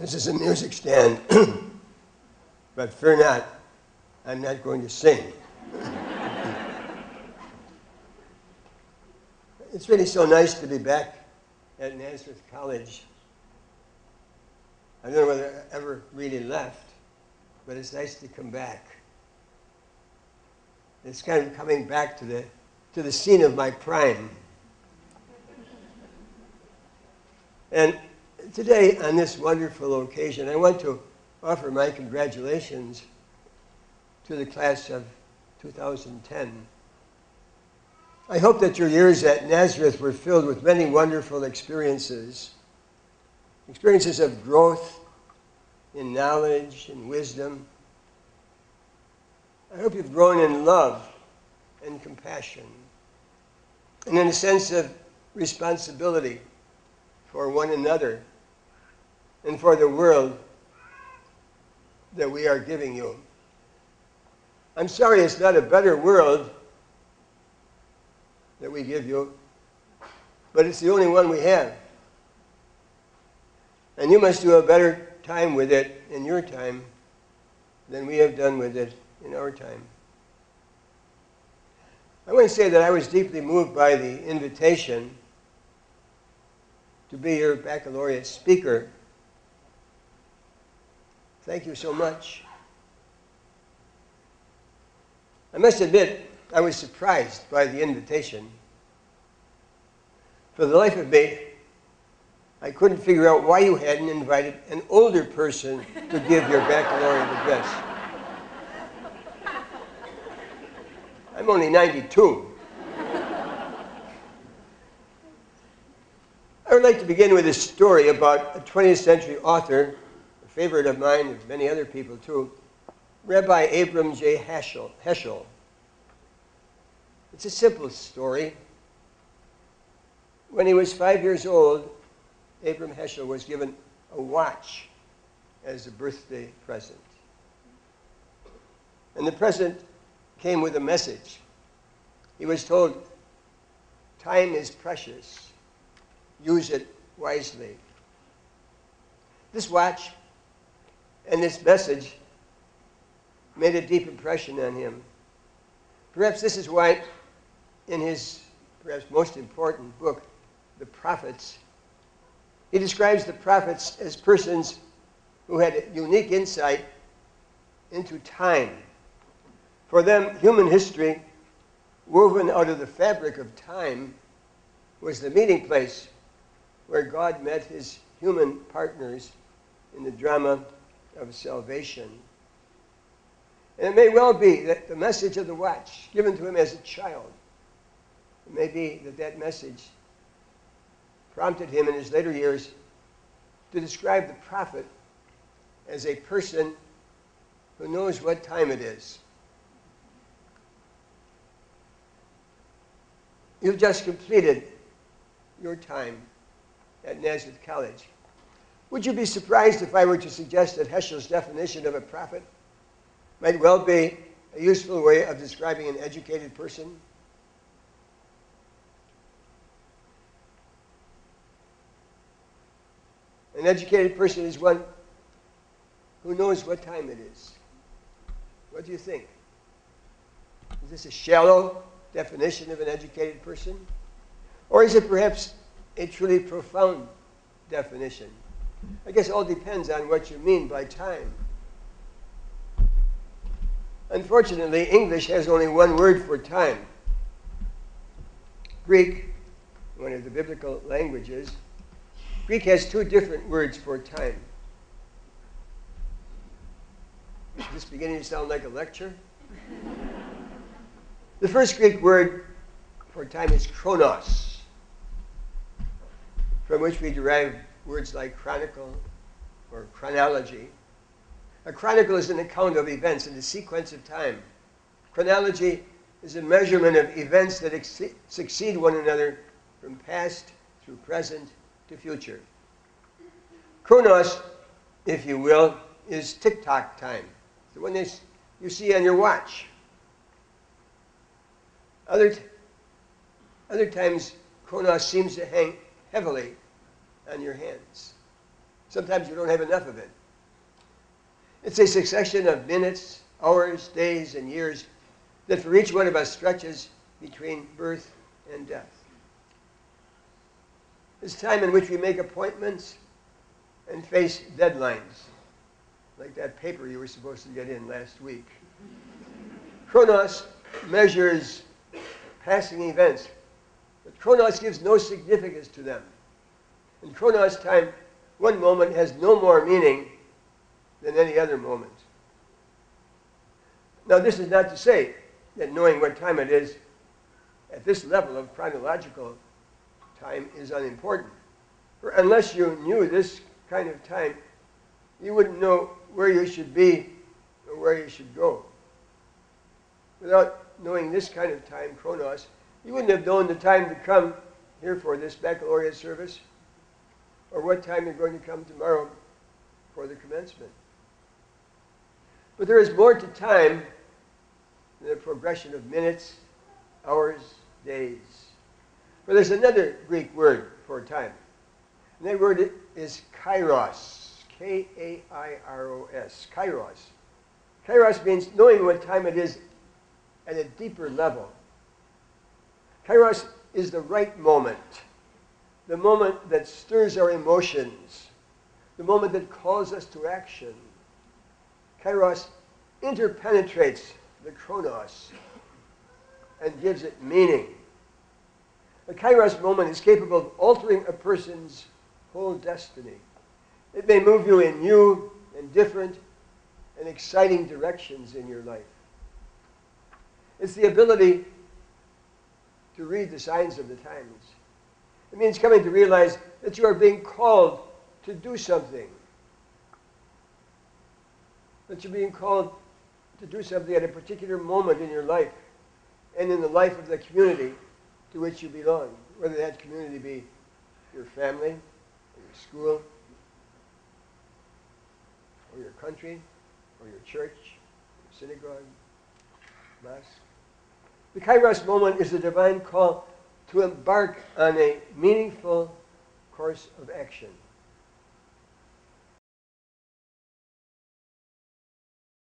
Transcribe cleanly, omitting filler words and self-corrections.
This is a music stand, but fear not, I'm not going to sing. It's really so nice to be back at Nazareth College. I don't know whether I ever really left, but it's nice to come back. It's kind of coming back to the scene of my prime. And today, on this wonderful occasion, I want to offer my congratulations to the class of 2010. I hope that your years at Nazareth were filled with many wonderful experiences of growth in knowledge and wisdom. I hope you've grown in love and compassion and in a sense of responsibility for one another and for the world that we are giving you. I'm sorry it's not a better world that we give you, but it's the only one we have. And you must do a better time with it in your time than we have done with it in our time. I want to say that I was deeply moved by the invitation to be your baccalaureate speaker. Thank you so much. I must admit, I was surprised by the invitation. For the life of me, I couldn't figure out why you hadn't invited an older person to give your baccalaureate address. I'm only 92. I would like to begin with a story about a 20th century author, a favorite of mine and many other people too, Rabbi Abram J. Heschel. It's a simple story. When he was 5 years old, Abram Heschel was given a watch as a birthday present. And the present came with a message. He was told, time is precious. Use it wisely. This watch and this message made a deep impression on him. Perhaps this is why in his perhaps most important book, The Prophets, he describes the prophets as persons who had unique insight into time. For them, human history, woven out of the fabric of time, was the meeting place where God met his human partners in the drama of salvation. And it may well be that the message of the watch given to him as a child, it may be that that message prompted him in his later years to describe the prophet as a person who knows what time it is. You've just completed your time at Nazareth College. Would you be surprised if I were to suggest that Heschel's definition of a prophet might well be a useful way of describing an educated person? An educated person is one who knows what time it is. What do you think? Is this a shallow definition of an educated person? Or is it perhaps a truly profound definition? I guess it all depends on what you mean by time. Unfortunately, English has only one word for time. Greek, one of the biblical languages, Greek has two different words for time. Is this beginning to sound like a lecture? The first Greek word for time is chronos, from which we derive words like chronicle or chronology. A chronicle is an account of events in a sequence of time. Chronology is a measurement of events that succeed one another from past through present to future. Chronos, if you will, is tick-tock time, the one you see on your watch. Other times, chronos seems to hang heavily on your hands. Sometimes you don't have enough of it. It's a succession of minutes, hours, days, and years that for each one of us stretches between birth and death. It's time in which we make appointments and face deadlines, like that paper you were supposed to get in last week. Chronos measures passing events, but Chronos gives no significance to them. In Chronos time, one moment has no more meaning than any other moment. Now, this is not to say that knowing what time it is at this level of chronological time is unimportant. For unless you knew this kind of time, you wouldn't know where you should be or where you should go. Without knowing this kind of time, Chronos, you wouldn't have known the time to come here for this baccalaureate service, or what time you're going to come tomorrow for the commencement. But there is more to time than a progression of minutes, hours, days. For there's another Greek word for time. And that word is kairos. K-A-I-R-O-S. Kairos. Kairos means knowing what time it is at a deeper level. Kairos is the right moment. The moment that stirs our emotions. The moment that calls us to action. Kairos interpenetrates the chronos and gives it meaning. A kairos moment is capable of altering a person's whole destiny. It may move you in new and different and exciting directions in your life. It's the ability to read the signs of the times. It means coming to realize that you are being called to do something. That you're being called to do something at a particular moment in your life and in the life of the community to which you belong, whether that community be your family, or your school, or your country, or your church, your synagogue, mosque. The Kairos moment is a divine call to embark on a meaningful course of action.